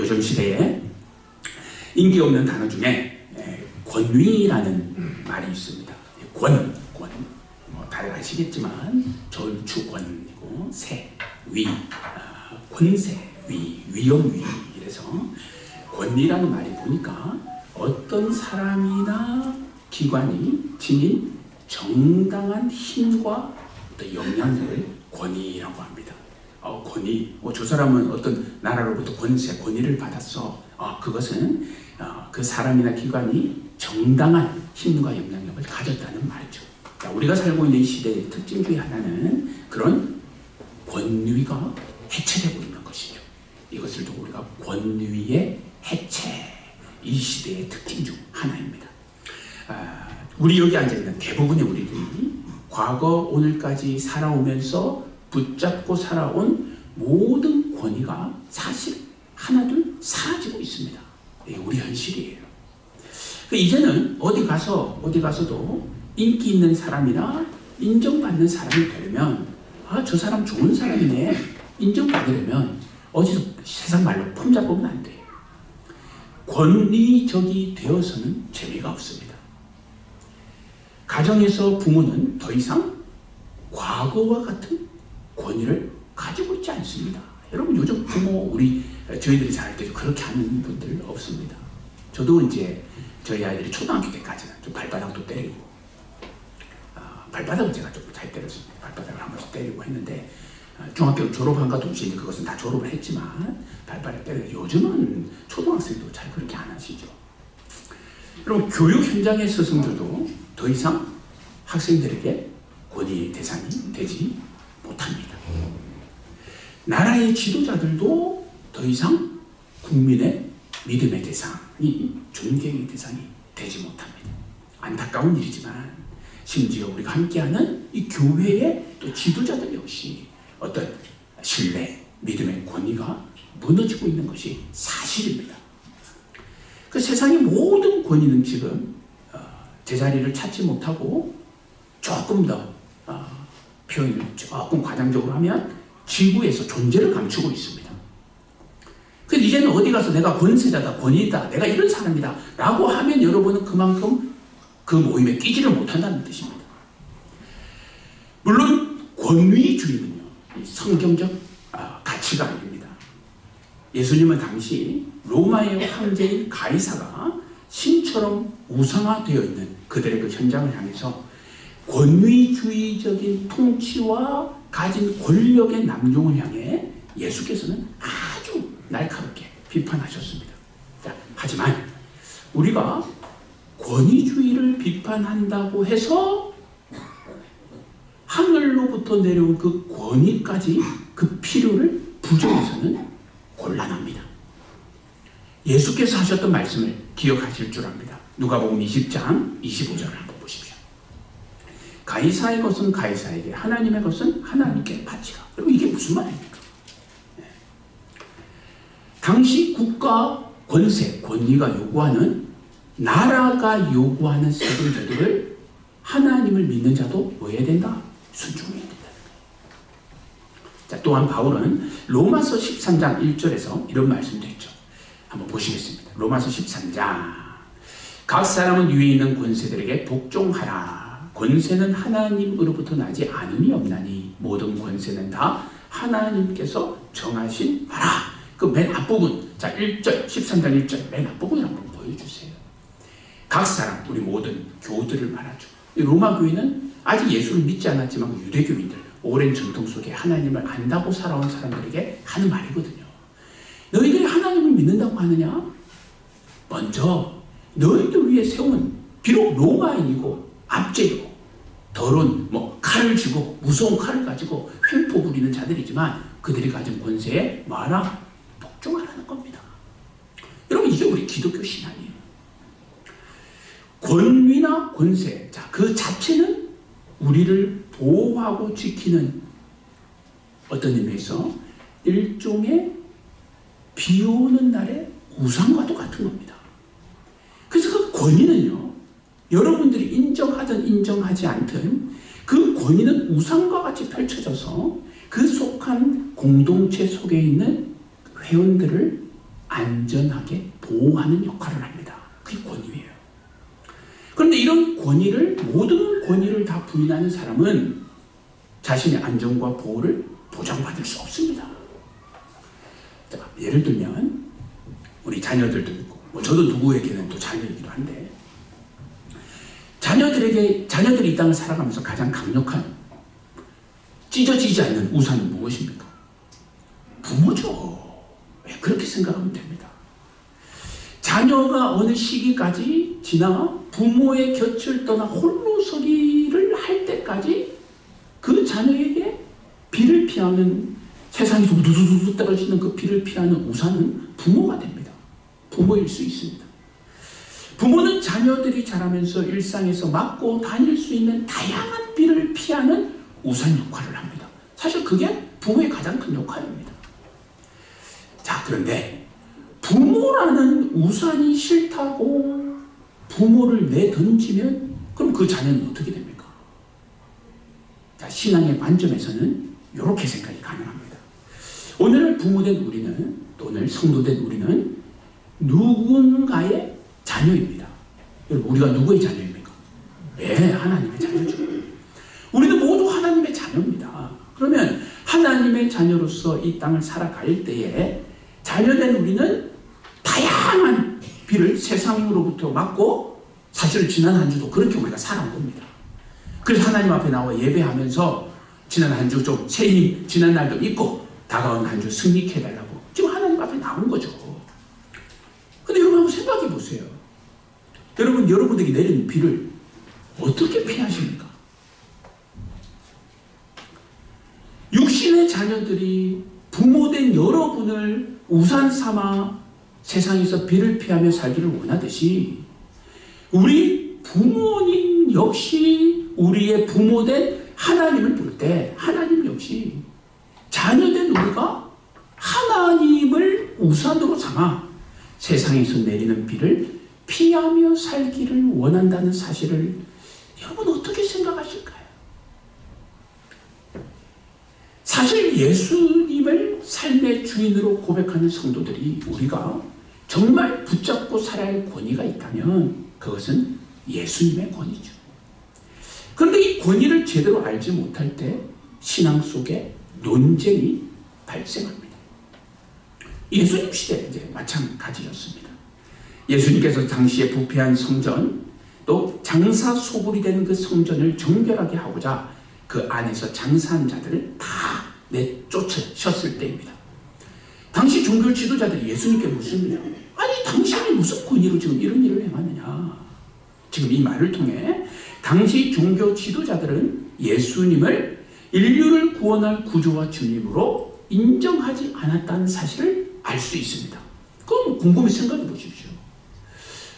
요즘 시대에 인기 없는 단어 중에 권위라는 말이 있습니다. 권. 뭐 다들 아시겠지만 절주권이고 세, 위, 권세, 위엄위. 이래서 권위라는 말이 보니까 어떤 사람이나 기관이 지닌 정당한 힘과 어떤 영향력을 권위라고 합니다. 권위, 저 사람은 어떤 나라로부터 권세, 권위를 받았어. 그것은 그 사람이나 기관이 정당한 힘과 영향력을 가졌다는 말이죠. 우리가 살고 있는 이 시대의 특징 중에 하나는 그런 권위가 해체되고 있는 것이죠. 이것을 두고 우리가 권위의 해체, 이 시대의 특징 중 하나입니다. 우리 여기 앉아있는 대부분의 우리들이 과거 오늘까지 살아오면서 붙잡고 살아온 모든 권위가 사실 하나둘 사라지고 있습니다. 이게 우리 현실이에요. 이제는 어디 가서도 인기 있는 사람이나 인정받는 사람이 되려면 저 사람 좋은 사람이네 인정받으려면 어디서 세상 말로 폼 잡으면 안 돼요. 권위적이 되어서는 재미가 없습니다. 가정에서 부모는 더 이상 과거와 같은 권위를 가지고 있지 않습니다. 여러분 요즘 부모 저희들이 잘 때 그렇게 하는 분들 없습니다. 저도 이제 저희 아이들이 초등학교 때까지는 좀 발바닥도 때리고 발바닥을 제가 좀 잘 때렸습니다. 발바닥을 한 번씩 때리고 했는데 중학교 졸업한과 동시에 그것은 다 졸업을 했지만 발바닥 때리고 요즘은 초등학생도 잘 그렇게 안 하시죠. 여러분 교육 현장의 스승들도 더 이상 학생들에게 권위 대상이 되지 못합니다. 나라의 지도자들도 더 이상 국민의 믿음의 대상이 존경의 대상이 되지 못합니다. 안타까운 일이지만 심지어 우리가 함께하는 이 교회의 또 지도자들 역시 어떤 신뢰, 믿음의 권위가 무너지고 있는 것이 사실입니다. 그 세상의 모든 권위는 지금 제자리를 찾지 못하고 조금 더 표현을 조금 과장적으로 하면 지구에서 존재를 감추고 있습니다. 그래서 이제는 어디 가서 내가 권세자다, 권위다, 내가 이런 사람이다 라고 하면 여러분은 그만큼 그 모임에 끼지를 못한다는 뜻입니다. 물론 권위주의는요, 성경적 가치가 아닙니다. 예수님은 당시 로마의 황제인 가이사가 신처럼 우상화되어 있는 그들의 그 현장을 향해서 권위주의적인 통치와 가진 권력의 남용을 향해 예수께서는 아주 날카롭게 비판하셨습니다. 하지만 우리가 권위주의를 비판한다고 해서 하늘로부터 내려온 그 권위까지 그 필요를 부정해서는 곤란합니다. 예수께서 하셨던 말씀을 기억하실 줄 압니다. 누가복음 20장 25절을 한번 보십시오. 가이사의 것은 가이사에게, 하나님의 것은 하나님께 바치라. 여러분 이게 무슨 말입니까? 당시 국가 권세, 권위가 요구하는, 나라가 요구하는 세금제도를 하나님을 믿는 자도 뭐 해야 된다? 순종해야 된다. 자, 또한 바울은 로마서 13장 1절에서 이런 말씀도 했죠. 한번 보시겠습니다. 로마서 13장. 각 사람은 위에 있는 권세들에게 복종하라. 권세는 하나님으로부터 나지 않음이 없나니 모든 권세는 다 하나님께서 정하신 바라. 그 맨 앞부분, 자 1절, 13장 1절 맨 앞부분을 한번 보여주세요. 각 사람, 우리 모든 교우들을 말하죠. 이 로마 교회는 아직 예수를 믿지 않았지만 그 유대교인들, 오랜 전통 속에 하나님을 안다고 살아온 사람들에게 하는 말이거든요. 너희들이 하나님을 믿는다고 하느냐? 먼저 너희들 위해 세운, 비록 로마인이고 압제이고 더러운 칼을 쥐고 무서운 칼을 가지고 횡포 부리는 자들이지만 그들이 가진 권세에 말아 복종하라는 겁니다. 여러분 이게 우리 기독교 신앙이에요. 권위나 권세, 자, 그 자체는 우리를 보호하고 지키는 어떤 의미에서 일종의 비 오는 날의 우상과도 같은 겁니다. 그래서 그 권위는요, 여러분들이 인정하든 인정하지 않든 그 권위는 우상과 같이 펼쳐져서 그 속한 공동체 속에 있는 회원들을 안전하게 보호하는 역할을 합니다. 그게 권위예요. 그런데 이런 권위를, 모든 권위를 다 부인하는 사람은 자신의 안전과 보호를 보장받을 수 없습니다. 자, 예를 들면 우리 자녀들도 있고, 저도 누구에게는 또 자녀이기도 한데, 자녀들이 이 땅을 살아가면서 가장 강력한, 찢어지지 않는 우산은 무엇입니까? 부모죠. 그렇게 생각하면 됩니다. 자녀가 어느 시기까지 지나 부모의 곁을 떠나 홀로 서기를 할 때까지 그 자녀에게 비를 피하는, 세상에서 우두두두 떨어지는 그 비를 피하는 우산은 부모가 됩니다. 부모일 수 있습니다. 부모는 자녀들이 자라면서 일상에서 맞고 다닐 수 있는 다양한 비를 피하는 우산 역할을 합니다. 사실 그게 부모의 가장 큰 역할입니다. 자, 그런데 부모라는 우산이 싫다고 부모를 내던지면 그럼 그 자녀는 어떻게 됩니까? 자, 신앙의 관점에서는 이렇게 생각이 가능합니다. 오늘 부모된 우리는, 또 오늘 성도된 우리는 누군가의 자녀입니다. 여러분, 우리가 누구의 자녀입니까? 네, 하나님의 자녀죠. 우리는 모두 하나님의 자녀입니다. 그러면 하나님의 자녀로서 이 땅을 살아갈 때에 자녀된 우리는 다양한 비를 세상으로부터 맞고, 사실 지난 한 주도 그렇게 우리가 살아온 겁니다. 그래서 하나님 앞에 나와 예배하면서 지난 한 주 좀 새 힘, 지난 날도 있고 다가온 한 주 승리케 해달라고 지금 하나님 앞에 나온 거죠. 근데 여러분 한번 생각해 보세요. 여러분, 여러분에게 내린 비를 어떻게 피하십니까? 육신의 자녀들이 부모된 여러분을 우산 삼아 세상에서 비를 피하며 살기를 원하듯이, 우리 부모님 역시 우리의 부모된 하나님을 볼 때 하나님 역시 자녀된 우리가 하나님을 우산으로 삼아 세상에서 내리는 비를 피하며 살기를 원한다는 사실을 여러분 어떻게 생각하실까요? 사실 예수님을 삶의 주인으로 고백하는 성도들이, 우리가 정말 붙잡고 살아야 할 권위가 있다면 그것은 예수님의 권위죠. 그런데 이 권위를 제대로 알지 못할 때 신앙 속에 논쟁이 발생합니다. 예수님 시대 이제 마찬가지였습니다. 예수님께서 당시에 부패한 성전, 또 장사 소굴이 된 그 성전을 정결하게 하고자 그 안에서 장사한 자들을 다 내쫓으셨을 때입니다. 당시 종교 지도자들이 예수님께 묻습니다. 아니, 당신이 무슨 권위로 지금 이런 일을 행하느냐? 지금 이 말을 통해 당시 종교 지도자들은 예수님을 인류를 구원할 구주와 주님으로 인정하지 않았다는 사실을 알 수 있습니다. 그럼 곰곰이 생각해 보십시오.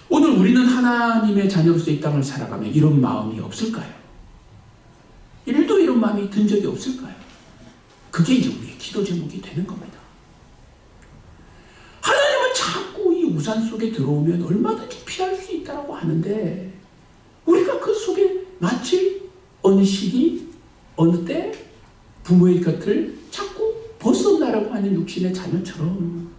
오늘 우리는 하나님의 자녀로서 이 땅을 살아가며 이런 마음이 없을까요? 일도 이런 마음이 든 적이 없을까요? 그게 이제 우리의 기도 제목이 되는 겁니다. 하나님은 자꾸 이 우산 속에 들어오면 얼마든지 피할 수 있다고 하는데, 우리가 그 속에 마치 어느 시기, 어느 때 부모의 곁을 자꾸 벗어나라고 하는 육신의 자녀처럼,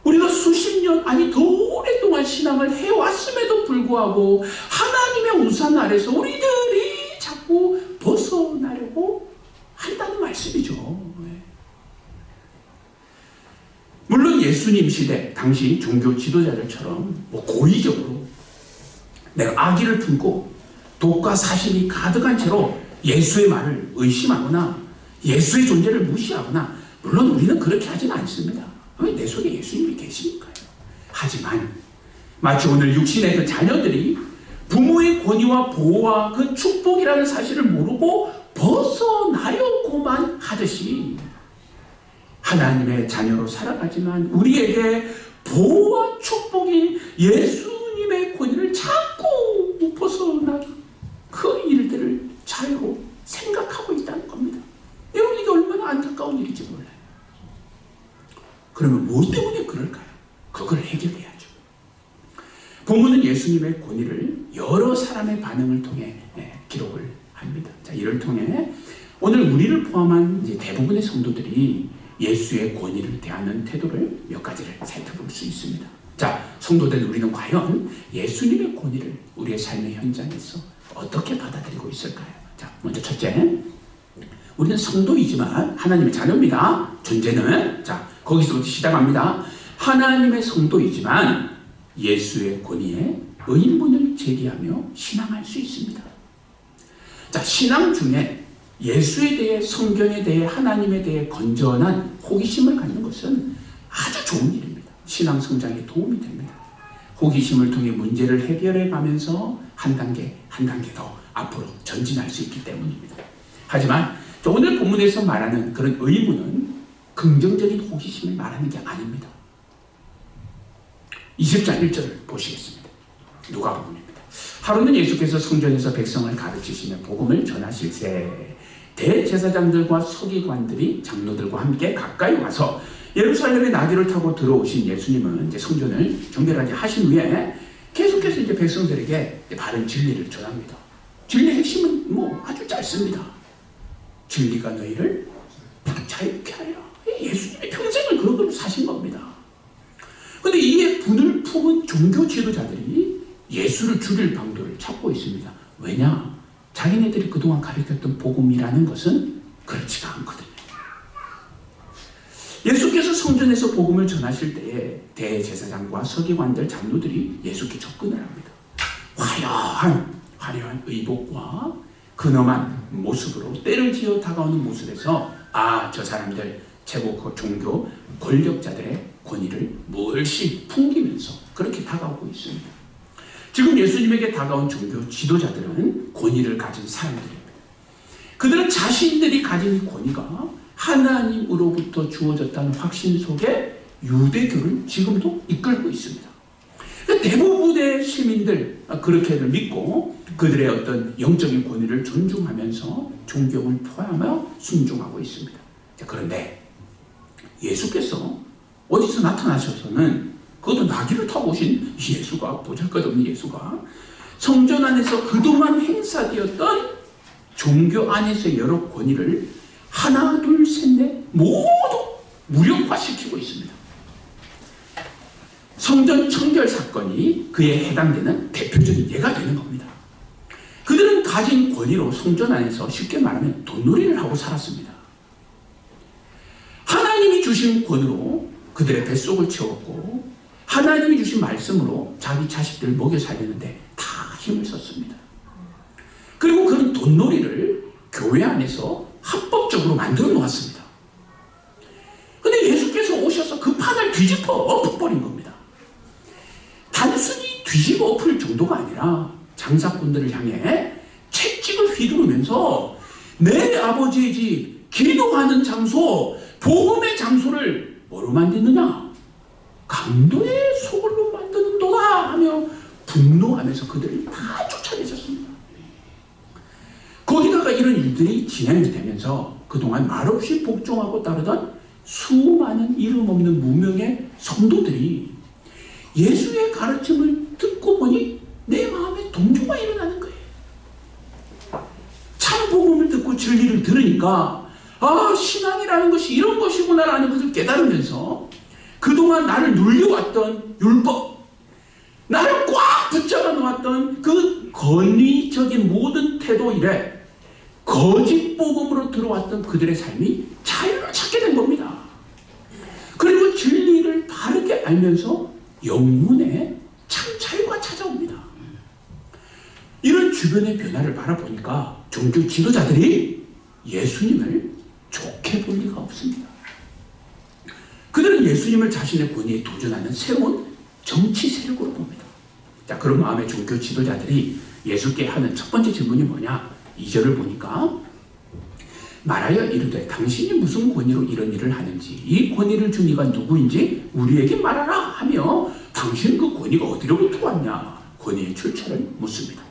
우리가 수십 년, 아니 더 오랫동안 신앙을 해왔음에도 불구하고 하나님의 우산 아래서 우리들이 자꾸 벗어나려고 한다는 말씀이죠. 물론 예수님 시대 당시 종교 지도자들처럼 고의적으로 내가 악의를 품고 독과 사심이 가득한 채로 예수의 말을 의심하거나 예수의 존재를 무시하거나, 물론 우리는 그렇게 하지는 않습니다. 왜 내 속에 예수님이 계시니까요. 하지만 마치 오늘 육신의 그 자녀들이 부모의 권위와 보호와 그 축복이라는 사실을 모르고 벗어나려고만 하듯이, 하나님의 자녀로 살아가지만 우리에게 보호와 축복인 예수님의 권위를 자꾸 벗어나기, 그 일들을 자유로 생각하고 있다는 겁니다. 여러분, 이게 얼마나 안타까운 일인지 몰라요. 그러면 뭐 때문에 그럴까요? 그걸 해결해야죠. 본문은 예수님의 권위를 여러 사람의 반응을 통해 기록을 합니다. 자, 이를 통해 오늘 우리를 포함한 이제 대부분의 성도들이 예수의 권위를 대하는 태도를 몇 가지를 살펴볼 수 있습니다. 자, 성도들, 우리는 과연 예수님의 권위를 우리의 삶의 현장에서 어떻게 받아들이고 있을까요? 자, 먼저 첫째, 우리는 성도이지만 하나님의 자녀입니다. 존재는, 자, 거기서부터 시작합니다. 하나님의 성도이지만 예수의 권위에 의문을 제기하며 신앙할 수 있습니다. 자, 신앙 중에 예수에 대해, 성경에 대해, 하나님에 대해 건전한 호기심을 갖는 것은 아주 좋은 일입니다. 신앙 성장에 도움이 됩니다. 호기심을 통해 문제를 해결해 가면서 한 단계 한 단계 더 앞으로 전진할 수 있기 때문입니다. 하지만 오늘 본문에서 말하는 그런 의문은 긍정적인 호기심을 말하는 게 아닙니다. 20장 1절을 보시겠습니다. 누가복음입니다. 하루는 예수께서 성전에서 백성을 가르치시며 복음을 전하실세 대제사장들과 서기관들이 장로들과 함께 가까이 와서 예루살렘에 나귀를 타고 들어오신 예수님은 이제 성전을 정결하게 하신 후에 계속해서 이제 백성들에게 바른 진리를 전합니다. 진리의 핵심은 아주 짧습니다. 진리가 너희를 자유케 하리라. 예수님이 평생을 그런 사신 겁니다. 그런데 이에 분을 품은 종교 지도자들이 예수를 죽일 방도를 찾고 있습니다. 왜냐? 자기네들이 그동안 가르쳤던 복음이라는 것은 그렇지가 않거든요. 예수께서 성전에서 복음을 전하실 때에 대제사장과 서기관들, 장로들이 예수께 접근을 합니다. 화려한 의복과 근엄한 모습으로 때를 지어 다가오는 모습에서 저 사람들 제국 종교 권력자들의 권위를 몰시 풍기면서 그렇게 다가오고 있습니다. 지금 예수님에게 다가온 종교 지도자들은 권위를 가진 사람들입니다. 그들은 자신들이 가진 이 권위가 하나님으로부터 주어졌다는 확신 속에 유대교를 지금도 이끌고 있습니다. 대부분의 시민들 그렇게를 믿고 그들의 어떤 영적인 권위를 존중하면서 존경을 표하며 순종하고 있습니다. 그런데 예수께서 어디서 나타나셔서는 그것도 나귀를 타고 오신 예수가, 보잘것없는 예수가 성전 안에서 그동안 행사되었던 종교 안에서의 여러 권위를 하나 둘 셋 넷 모두 무력화시키고 있습니다. 성전 청결 사건이 그에 해당되는 대표적인 예가 되는 겁니다. 그들은 가진 권위로 성전 안에서 쉽게 말하면 돈놀이를 하고 살았습니다. 하나님이 주신 권으로 그들의 뱃속을 채웠고 하나님이 주신 말씀으로 자기 자식들을 먹여 살리는데 다 힘을 썼습니다. 그리고 그런 돈놀이를 교회 안에서 합법적으로 만들어 놓았습니다. 그런데 예수께서 오셔서 그 판을 뒤집어 엎어버린 겁니다. 단순히 뒤집어 엎을 정도가 아니라 장사꾼들을 향해 채찍을 휘두르면서 내 아버지의 집, 기도하는 장소, 복음의 장소를 뭐로 만드느냐? 강도의 소굴로 만드는도다 하며 분노하면서 그들을 다 쫓아내셨습니다. 거기다가 이런 일들이 진행이 되면서 그동안 말없이 복종하고 따르던 수많은 이름 없는 무명의 성도들이 예수의 가르침을 듣고 보니 내 마음에 동조가 일어나는 거예요. 참 복음을 듣고 진리를 들으니까 신앙이라는 것이 이런 것이구나라는 것을 깨달으면서 그동안 나를 눌려왔던 율법, 나를 꽉 붙잡아 놓았던 그 권위적인 모든 태도 이래 거짓 복음으로 들어왔던 그들의 삶이 자유를 찾게 된 겁니다. 그리고 진리를 바르게 알면서 영혼에 참 자유가 찾아옵니다. 이런 주변의 변화를 바라보니까 종교 지도자들이 예수님을 좋게 볼 리가 없습니다. 그들은 예수님을 자신의 권위에 도전하는 새로운 정치 세력으로 봅니다. 자, 그런 마음의 종교 지도자들이 예수께 하는 첫 번째 질문이 뭐냐? 2절을 보니까 말하여 이르되 당신이 무슨 권위로 이런 일을 하는지 이 권위를 준 이가 누구인지 우리에게 말하라 하며 당신 그 권위가 어디로부터 왔냐? 권위의 출처를 묻습니다.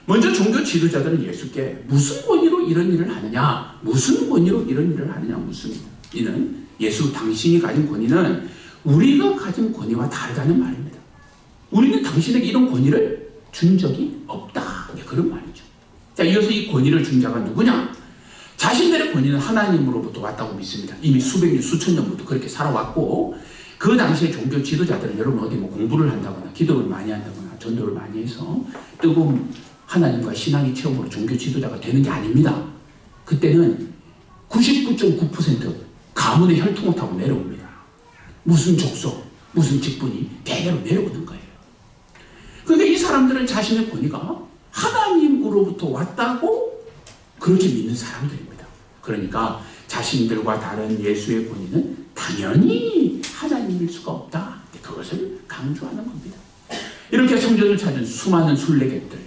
먼저 종교 지도자들은 예수께 무슨 권위로 이런 일을 하느냐? 무슨 권위로 이런 일을 하느냐 묻습니다. 이는 예수 당신이 가진 권위는 우리가 가진 권위와 다르다는 말입니다. 우리는 당신에게 이런 권위를 준 적이 없다. 그런 말이죠. 자, 이어서 이 권위를 준 자가 누구냐? 자신들의 권위는 하나님으로부터 왔다고 믿습니다. 이미 수백 년, 수천 년부터 그렇게 살아왔고, 그 당시에 종교 지도자들은 여러분 어디 뭐 공부를 한다거나 기도를 많이 한다거나 전도를 많이 해서 뜨거운 하나님과 신앙의 체험으로 종교 지도자가 되는 게 아닙니다. 그때는 99.9% 가문의 혈통을 타고 내려옵니다. 무슨 족속, 무슨 직분이 대대로 내려오는 거예요. 그러니까 이 사람들은 자신의 권위가 하나님으로부터 왔다고 그렇게 믿는 사람들입니다. 그러니까 자신들과 다른 예수의 권위는 당연히 하나님일 수가 없다. 그것을 강조하는 겁니다. 이렇게 성전을 찾은 수많은 순례객들,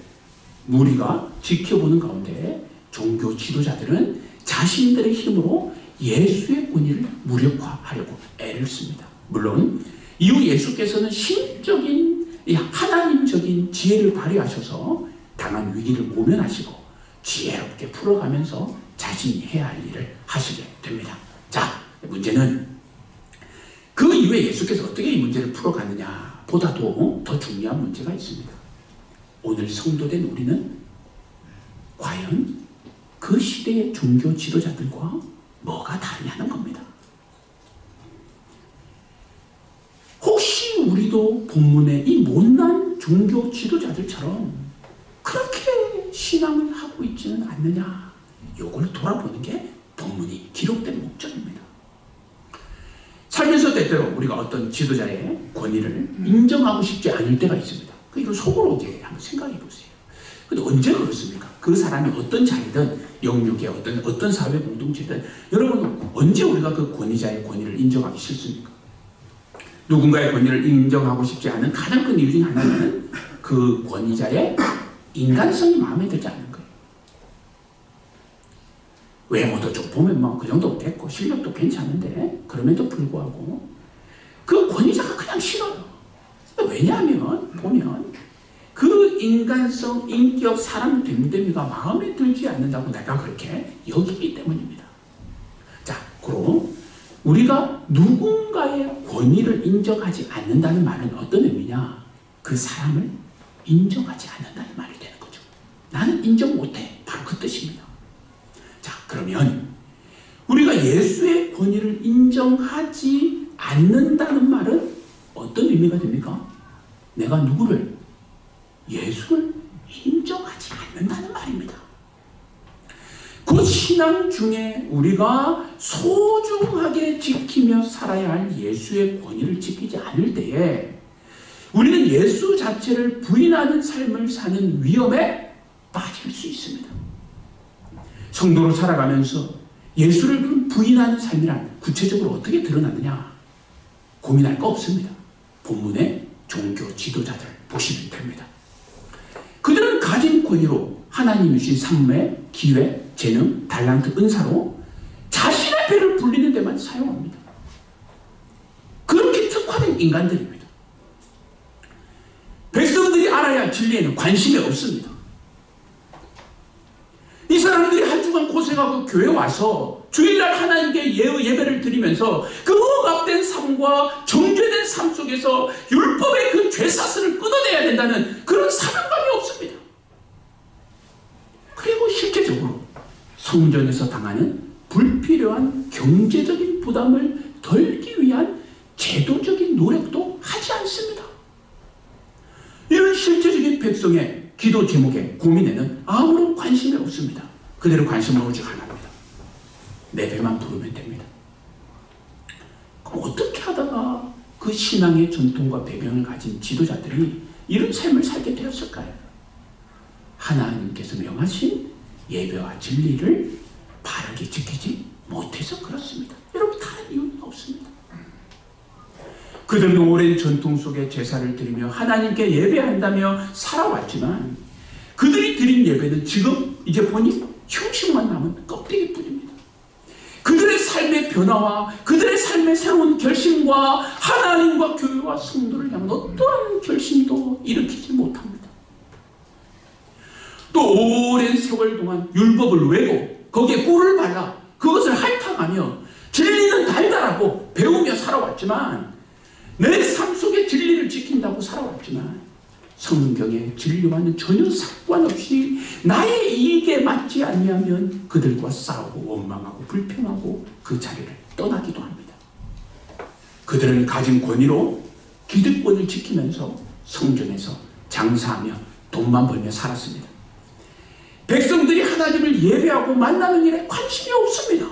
무리가 지켜보는 가운데 종교 지도자들은 자신들의 힘으로 예수의 권위를 무력화하려고 애를 씁니다. 물론 이후 예수께서는 신적인 하나님적인 지혜를 발휘하셔서 당한 위기를 모면하시고 지혜롭게 풀어가면서 자신이 해야 할 일을 하시게 됩니다. 자, 문제는 그 이후에 예수께서 어떻게 이 문제를 풀어가느냐 보다도 더 중요한 문제가 있습니다. 오늘 성도된 우리는 과연 그 시대의 종교 지도자들과 뭐가 다르냐는 겁니다. 혹시 우리도 본문의 이 못난 종교 지도자들처럼 그렇게 신앙을 하고 있지는 않느냐, 요걸 돌아보는 게 본문이 기록된 목적입니다. 살면서 때때로 우리가 어떤 지도자의 권위를 인정하고 싶지 않을 때가 있습니다. 이거 속으로 이제 한번 생각해 보세요. 근데 언제 그렇습니까? 그 사람이 어떤 자리든 영역의 어떤 사회 공동체든 여러분 언제 우리가 그 권위자의 권위를 인정하기 싫습니까? 누군가의 권위를 인정하고 싶지 않은 가장 큰 이유 중 하나는 그 권위자의 인간성이 마음에 들지 않는 거예요. 외모도 좀 보면 뭐 그 정도 됐고 실력도 괜찮은데 그럼에도 불구하고 그 권위자가 그냥 싫어요. 왜냐하면 보면 그 인간성, 인격, 사람 됨됨이가 마음에 들지 않는다고 내가 그렇게 여기기 때문입니다. 자, 그럼 우리가 누군가의 권위를 인정하지 않는다는 말은 어떤 의미냐? 그 사람을 인정하지 않는다는 말이 되는 거죠. 나는 인정 못해. 바로 그 뜻입니다. 자, 그러면 우리가 예수의 권위를 인정하지 않는다는 말은 어떤 의미가 됩니까? 내가 누구를? 예수를 인정하지 않는다는 말입니다. 그 신앙 중에 우리가 소중하게 지키며 살아야 할 예수의 권위를 지키지 않을 때에 우리는 예수 자체를 부인하는 삶을 사는 위험에 빠질 수 있습니다. 성도로 살아가면서 예수를 부인하는 삶이란 구체적으로 어떻게 드러나느냐 고민할 거 없습니다. 본문의 종교 지도자들 보시면 됩니다. 그들은 가진 권위로 하나님이 주신 삶의 기회, 재능, 달란트, 은사로 자신의 배를 불리는 데만 사용합니다. 그렇게 특화된 인간들입니다. 백성들이 알아야 할 진리에는 관심이 없습니다. 이 사람들이 한 주간 고생하고 교회 와서 주일날 하나님께 예배를 드리면서 그 억압된 삶과 정죄된 삶 속에서 율법의 그 죄사슬을 끊어내야 된다는 그런 사명감이 없습니다. 그리고 실제적으로 성전에서 당하는 불필요한 경제적인 부담을 덜기 위한 제도적인 노력도 하지 않습니다. 이런 실제적인 백성의 기도 제목의 고민에는 아무런 관심이 없습니다. 그대로 관심은 오직 하나입니다. 내 배만 부르면 됩니다. 그럼 어떻게 하다가 그 신앙의 전통과 배경을 가진 지도자들이 이런 삶을 살게 되었을까요? 하나님께서 명하신 예배와 진리를 바르게 지키지 못해서 그렇습니다. 여러분 다른 이유는 없습니다. 그들은 오랜 전통 속에 제사를 드리며 하나님께 예배한다며 살아왔지만 그들이 드린 예배는 지금 이제 보니 형식만 남은 껍데기뿐입니다. 그들의 삶의 변화와 그들의 삶의 새로운 결심과 하나님과 교회와 성도를 향한 어떠한 결심도 일으키지 못합니다. 또 오랜 세월 동안 율법을 외고 거기에 꿀을 발라 그것을 할당하며 진리는 달달하고 배우며 살아왔지만 내 삶 속에 진리를 지킨다고 살아왔지만 성경의 진리와는 전혀 상관없이 나의 이익에 맞지 아니하면 그들과 싸우고 원망하고 불평하고 그 자리를 떠나기도 합니다. 그들은 가진 권위로 기득권을 지키면서 성전에서 장사하며 돈만 벌며 살았습니다. 백성들이 하나님을 예배하고 만나는 일에 관심이 없습니다.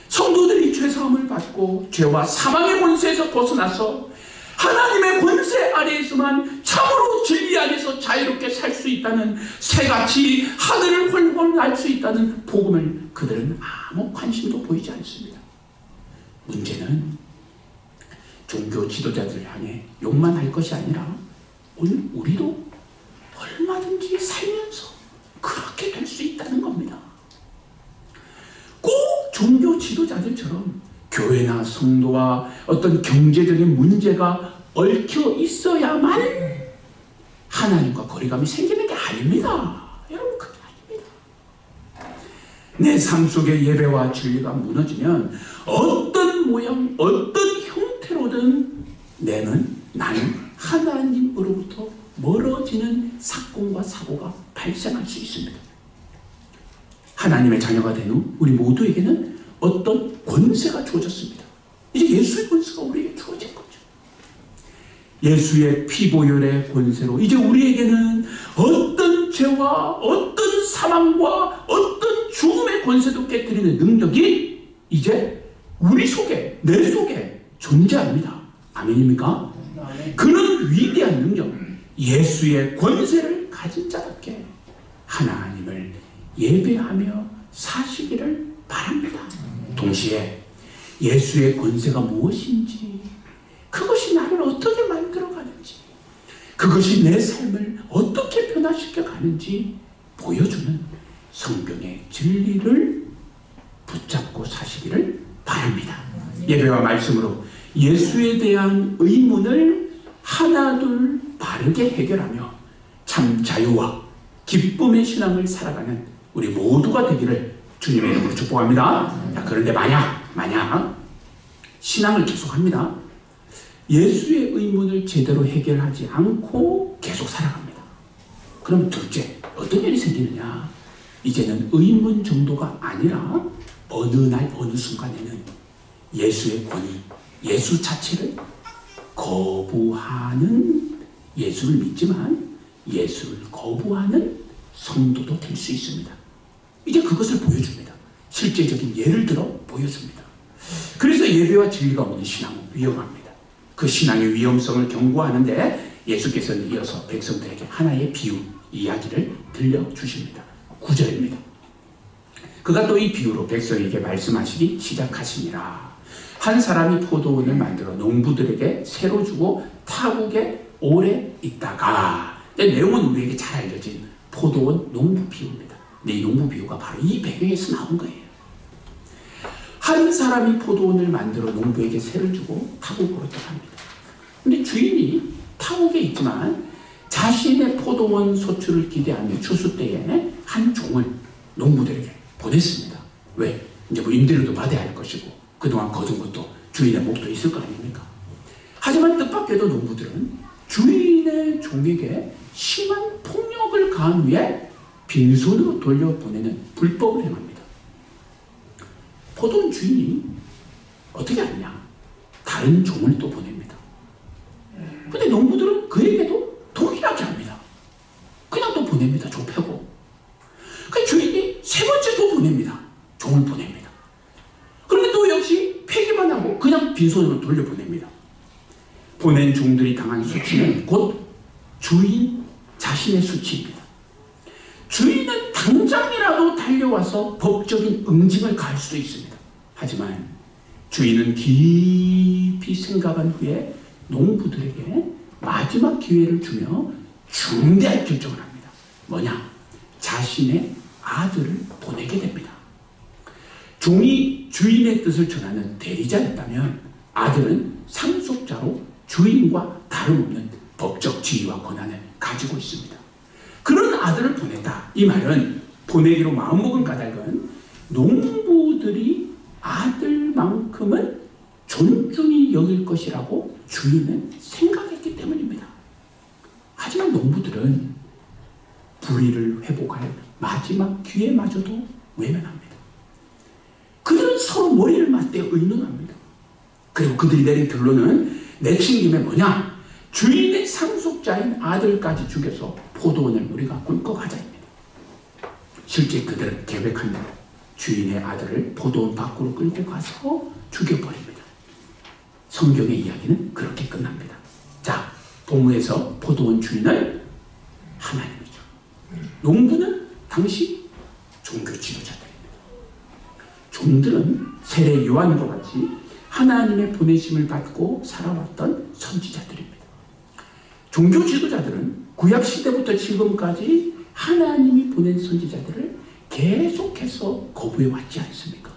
성도들이 죄사함을 받고 죄와 사망의 권세에서 벗어나서 하나님의 권세 아래에서만 참으로 진리 안에서 자유롭게 살 수 있다는, 새같이 하늘을 훨훨 날 수 있다는 복음을 그들은 아무 관심도 보이지 않습니다. 문제는 종교 지도자들을 향해 욕만 할 것이 아니라 오늘 우리도 얼마든지 살면서 그렇게 될 수 있다는 겁니다. 꼭 종교 지도자들처럼 교회나 성도와 어떤 경제적인 문제가 얽혀 있어야만 하나님과 거리감이 생기는 게 아닙니다. 여러분, 그게 아닙니다. 내 삶 속의 예배와 진리가 무너지면 어떤 모양, 어떤 형태로든 나는 하나님으로부터 멀어지는 사건과 사고가 발생할 수 있습니다. 하나님의 자녀가 된 후 우리 모두에게는 어떤 권세가 주어졌습니다. 이제 예수의 권세가 우리에게 주어진 거죠. 예수의 피보혈의 권세로 이제 우리에게는 어떤 죄와 어떤 사망과 어떤 죽음의 권세도 깨뜨리는 능력이 이제 우리 속에, 내 속에 존재합니다. 아멘입니까? 그런 위대한 능력, 예수의 권세를 가진 자답게 하나님을 예배하며 사시기를 바랍니다. 동시에 예수의 권세가 무엇인지, 그것이 나를 어떻게 만들어가는지, 그것이 내 삶을 어떻게 변화시켜 가는지 보여주는 성경의 진리를 붙잡고 사시기를 바랍니다. 예배와 말씀으로 예수에 대한 의문을 하나둘 바르게 해결하며 참 자유와 기쁨의 신앙을 살아가는 우리 모두가 되기를 주님의 이름으로 축복합니다. 자, 그런데 만약 신앙을 계속합니다. 예수의 의문을 제대로 해결하지 않고 계속 살아갑니다. 그럼 둘째, 어떤 일이 생기느냐? 이제는 의문 정도가 아니라 어느 날 어느 순간에는 예수의 권위, 예수 자체를 거부하는, 예수를 믿지만 예수를 거부하는 성도도 될 수 있습니다. 이제 그것을 보여줍니다. 실제적인 예를 들어 보여줍니다. 그래서 예배와 진리가 없는 신앙은 위험합니다. 그 신앙의 위험성을 경고하는데 예수께서는 이어서 백성들에게 하나의 비유, 이야기를 들려주십니다. 9절입니다. 그가 또 이 비유로 백성에게 말씀하시기 시작하시니라. 한 사람이 포도원을 만들어 농부들에게 새로 주고 타국에 오래 있다가, 내용은 우리에게 잘 알려진 포도원 농부 비유입니다. 근데 이 농부 비유가 바로 이 배경에서 나온 거예요. 한 사람이 포도원을 만들어 농부에게 새를 주고 타국으로 떠납니다. 근데 주인이 타국에 있지만 자신의 포도원 소출을 기대하며 추수 때에 한 종을 농부들에게 보냈습니다. 왜? 이제 뭐 임대료도 받아야 할 것이고 그동안 거둔 것도 주인의 목도 있을 거 아닙니까? 하지만 뜻밖에도 농부들은 주인의 종에게 심한 폭력을 가한 후에 빈손으로 돌려보내는 불법을 행합니다. 포도원 주인이 어떻게 하느냐? 다른 종을 또 보냅니다. 근데 농부들은 그에게도 동일하게 합니다. 그냥 또 보냅니다. 좁혀고. 그 주인이 세 번째 또 보냅니다. 종을 보냅니다. 그런데 또 역시 폐기만 하고 그냥 빈손으로 돌려보냅니다. 보낸 종들이 당한 수치는 곧 주인 자신의 수치입니다. 주인은 당장이라도 달려와서 법적인 응징을 가할 수도 있습니다. 하지만 주인은 깊이 생각한 후에 농부들에게 마지막 기회를 주며 중대한 결정을 합니다. 뭐냐? 자신의 아들을 보내게 됩니다. 종이 주인의 뜻을 전하는 대리자였다면 아들은 상속자로 주인과 다름없는 법적 지위와 권한을 가지고 있습니다. 그런 아들을 보냈다. 이 말은 보내기로 마음먹은 까닭은 농부들이 아들만큼은 존중히 여길 것이라고 주인은 생각했기 때문입니다. 하지만 농부들은 불의를 회복할 마지막 기회마저도 외면합니다. 그들은 서로 머리를 맞대어 의논합니다. 그리고 그들이 내린 결론은 내친 김에 뭐냐? 주인의 상속자인 아들까지 죽여서 포도원을 우리가 꿀꺽하자입니다. 실제 그들은 계획한 대로 주인의 아들을 포도원 밖으로 끌고 가서 죽여버립니다. 성경의 이야기는 그렇게 끝납니다. 자, 본문에서 포도원 주인은 하나님이죠. 농부는 당시 종교 지도자들입니다. 종들은 세례 요한과 같이 하나님의 보내심을 받고 살아왔던 선지자들입니다. 종교 지도자들은 구약 시대부터 지금까지 하나님이 보낸 선지자들을 계속해서 거부해 왔지 않습니까?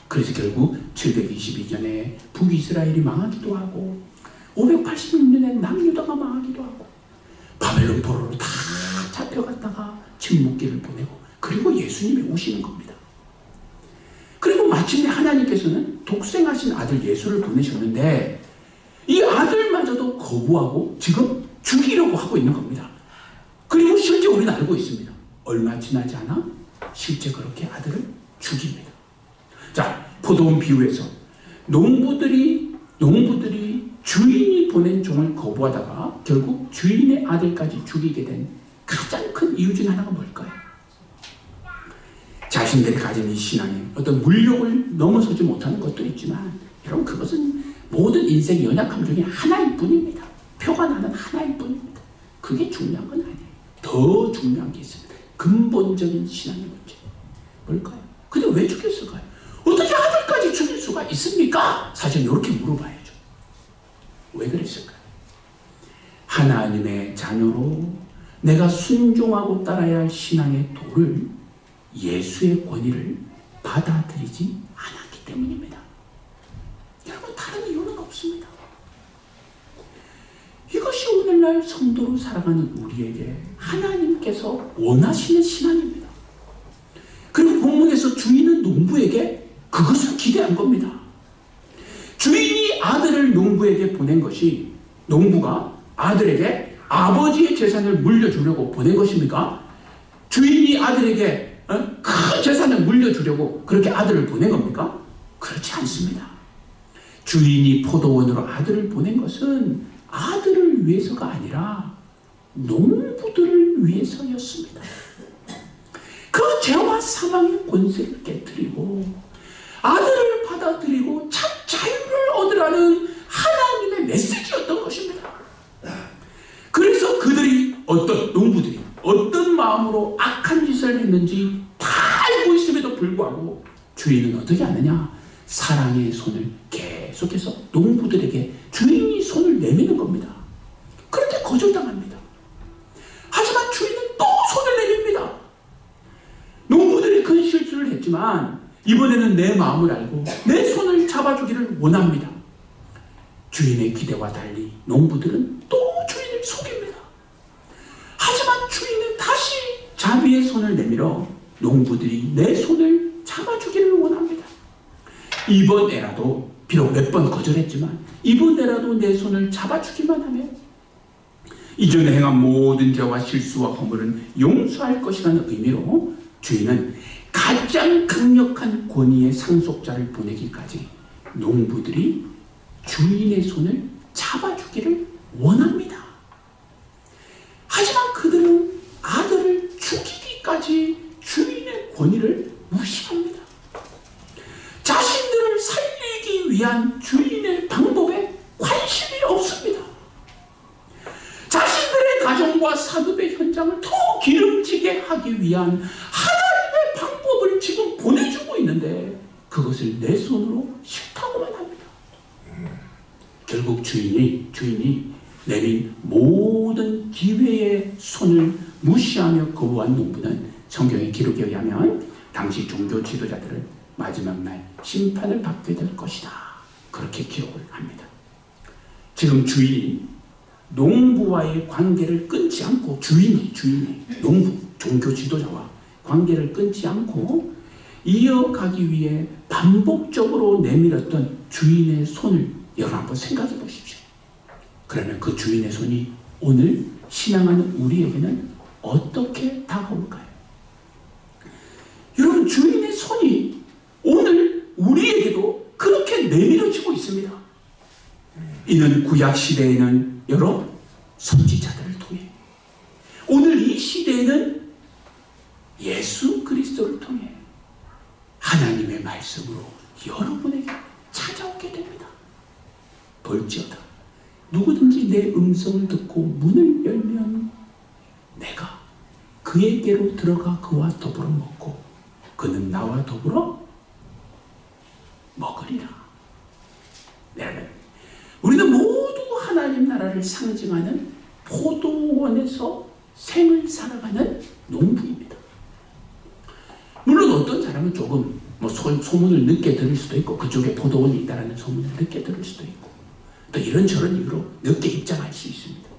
그래서 결국 722년에 북이스라엘이 망하기도 하고 586년에 남유다가 망하기도 하고 바벨론 포로로 다 잡혀갔다가 침묵기를 보내고 그리고 예수님이 오시는 겁니다. 그리고 마침내 하나님께서는 독생하신 아들 예수를 보내셨는데 이 아들마저도 거부하고 지금 죽이려고 하고 있는 겁니다. 그리고 실제 우리는 알고 있습니다. 얼마 지나지 않아 실제 그렇게 아들을 죽입니다. 자, 포도원 비유에서 농부들이 주인이 보낸 종을 거부하다가 결국 주인의 아들까지 죽이게 된 가장 큰 이유 중 하나가 뭘까요? 자신들이 가진 이 신앙이 어떤 물욕을 넘어서지 못하는 것도 있지만 여러분 그것은 모든 인생의 연약함 중에 하나일 뿐입니다. 표가 나는 하나일 뿐입니다. 그게 중요한 건 아니에요. 더 중요한 게 있습니다. 근본적인 신앙의 문제. 뭘까요? 근데 왜 죽였을까요? 어떻게 아들까지 죽일 수가 있습니까? 사실 이렇게 물어봐야죠. 왜 그랬을까요? 하나님의 자녀로 내가 순종하고 따라야 할 신앙의 도를 예수의 권위를 받아들이지 않았기 때문입니다. 여러분 다른 이유는 없습니다. 이것이 오늘날 성도로 살아가는 우리에게 하나님께서 원하시는 신앙입니다. 그리고 본문에서 주인은 농부에게 그것을 기대한 겁니다. 주인이 아들을 농부에게 보낸 것이 농부가 아들에게 아버지의 재산을 물려주려고 보낸 것입니까? 주인이 아들에게 큰 재산을 물려주려고 그렇게 아들을 보낸 겁니까? 그렇지 않습니다. 주인이 포도원으로 아들을 보낸 것은 아들을 위해서가 아니라 농부들을 위해서였습니다. 그 죄와 사망의 권세를 깨뜨리고 아들을 받아들이고 참 자유를 얻으라는 하나님의 메시지였던 것입니다. 그래서 그들이 농부들이 어떤 마음으로 악한 짓을 했는지 다 알고 있음에도 불구하고 주인은 어떻게 하느냐? 사랑의 손을 계속해서 농부들에게 주인이 손을 내미는 겁니다. 그런데 거절당합니다. 하지만 주인은 또 손을 내밉니다. 농부들이 큰 실수를 했지만 이번에는 내 마음을 알고 내 손을 잡아주기를 원합니다. 주인의 기대와 달리 농부들은 또 주인을 속입니다. 하지만 주인은 다시 자비의 손을 내밀어 농부들이 내 손을 잡아주기를 원합니다. 이번 애라도 비록 몇 번 거절했지만 이번 애라도 내 손을 잡아주기만 하면 이전에 행한 모든 죄와 실수와 허물은 용서할 것이라는 의미로 주인은 가장 강력한 권위의 상속자를 보내기까지 농부들이 주인의 손을 잡아주기를 원합니다. 하지만 그들은 아들을 죽이기까지 주인의 권위를 무시합니다. 자신들을 살리기 위한 주인의 방법에 관심이 없습니다. 자신들의 가정과 산업의 현장을 더 기름지게 하기 위한 하나님의 방법을 지금 보내주고 있는데 그것을 내 손으로 싫다고만 합니다. 결국 주인이 내민 모든 기회의 손을 무시하며 거부한 농부는 성경의 기록에 의하면 당시 종교 지도자들을 마지막 날 심판을 받게 될 것이다. 그렇게 기록을 합니다. 지금 주인이 농부와의 관계를 끊지 않고 주인이 농부, 종교 지도자와 관계를 끊지 않고 이어가기 위해 반복적으로 내밀었던 주인의 손을 여러분 한번 생각해 보십시오. 그러면 그 주인의 손이 오늘 신앙하는 우리에게는 어떻게 다가올까요? 여러분, 주인의 손이 오늘 우리에게도 그렇게 내밀어지고 있습니다. 이는 구약 시대에는 여러 선지자들을 통해, 오늘 이 시대에는 예수 그리스도를 통해 하나님의 말씀으로 여러분에게 찾아오게 됩니다. 볼지어다 누구든지 내 음성을 듣고 문을 열면 내가 그에게로 들어가 그와 더불어 먹고 그는 나와 더불어 먹으리라. 네. 우리는 모두 하나님 나라를 상징하는 포도원에서 생을 살아가는 농부입니다. 물론 어떤 사람은 조금 소문을 늦게 들을 수도 있고, 그쪽에 포도원이 있다는 소문을 늦게 들을 수도 있고, 또 이런저런 이유로 늦게 입장할 수 있습니다.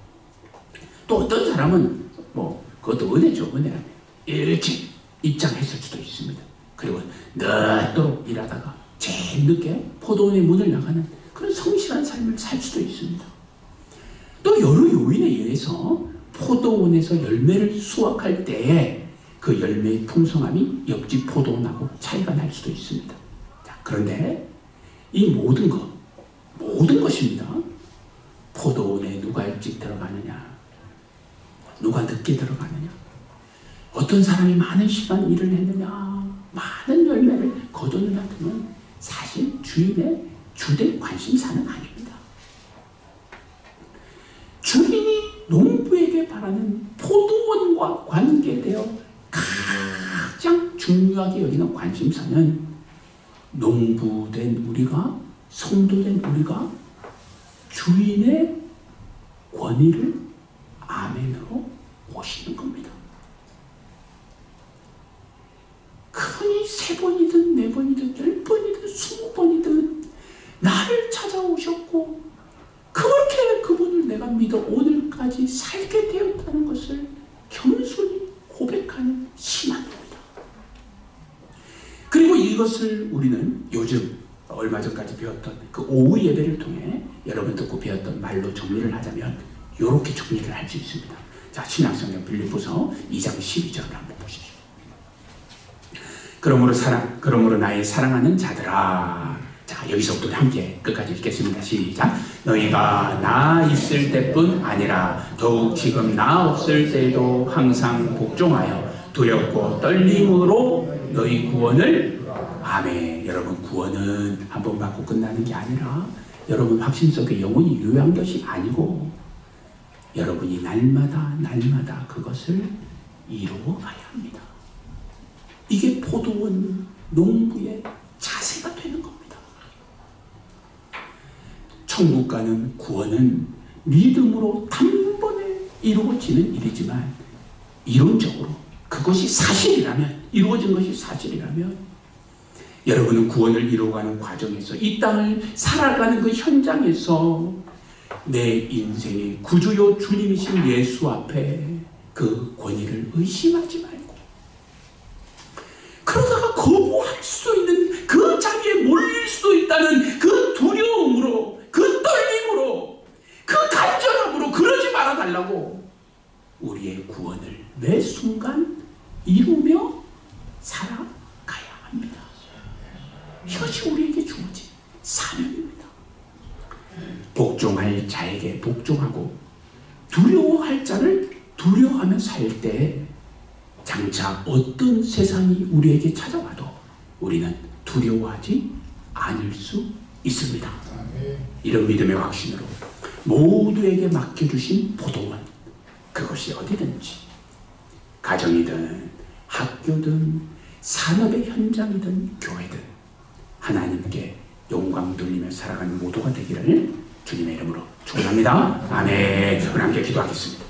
또 어떤 사람은 그것도 은혜죠. 은혜라면 일찍 입장했을 수도 있습니다. 그리고 늦도록 일하다가 제일 늦게 포도원의 문을 나가는 그런 성실한 삶을 살 수도 있습니다. 또 여러 요인에 의해서 포도원에서 열매를 수확할 때에 그 열매의 풍성함이 옆집 포도원하고 차이가 날 수도 있습니다. 자, 그런데 이 모든 것입니다. 포도원에 누가 일찍 들어가느냐, 누가 늦게 들어가느냐, 어떤 사람이 많은 시간 일을 했느냐, 많은 열매를 거두느냐 등은 사실 주인의 주된 관심사는 아닙니다. 주인이 농부에게 바라는 포도원과 관계되어 가장 중요하게 여기는 관심사는 농부된 우리가, 성도된 우리가 주인의 권위를 아멘으로 모시는 겁니다. 흔히 3번이든 4번이든 10번이든 20번이든 나를 찾아오셨고 그렇게 그분을 내가 믿어 오늘까지 살게 되었다는 것을 겸손히 고백하는 신앙입니다. 그리고 이것을 우리는 요즘 얼마 전까지 배웠던 그 오후 예배를 통해 여러분 듣고 배웠던 말로 정리를 하자면 이렇게 정리를 할 수 있습니다. 자, 신약성경 빌립보서 2장 12절을 한번 보십시오. 그러므로 나의 사랑하는 자들아. 자, 여기서부터 함께 끝까지 읽겠습니다. 시작. 너희가 나 있을 때뿐 아니라 더욱 지금 나 없을 때에도 항상 복종하여 두렵고 떨림으로 너희 구원을, 아멘. 여러분, 구원은 한 번 받고 끝나는 게 아니라 여러분 확신 속에 영원히 유효한 것이 아니고 여러분이 날마다 그것을 이루어가야 합니다. 이게 포도원 농부의 자세가 되는 겁니다. 천국 가는 구원은 믿음으로 단번에 이루어지는 일이지만 이론적으로 그것이 사실이라면, 이루어진 것이 사실이라면 여러분은 구원을 이루어가는 과정에서, 이 땅을 살아가는 그 현장에서 내 인생의 구주요 주님이신 예수 앞에 그 권위를 의심하지 말고, 그러다가 거부할 수 있는 그 자리에 몰릴 수도 있다는 그 두려움으로, 그 떨림으로, 그 간절함으로 그러지 말아달라고 우리의 구원을 매 순간 이루며 살아가야 합니다. 이것이 우리에게 주어진 사명입니다. 복종할 자에게 복종하고 두려워할 자를 두려워하며 살 때 장차 어떤 세상이 우리에게 찾아와도 우리는 두려워하지 않을 수 있습니다. 이런 믿음의 확신으로 모두에게 맡겨주신 포도원, 그것이 어디든지, 가정이든 학교든 산업의 현장이든 교회든 하나님께 영광 돌리며 살아가는 모두가 되기를 주님의 이름으로 축원합니다. 아멘. 우리 함께 기도하겠습니다.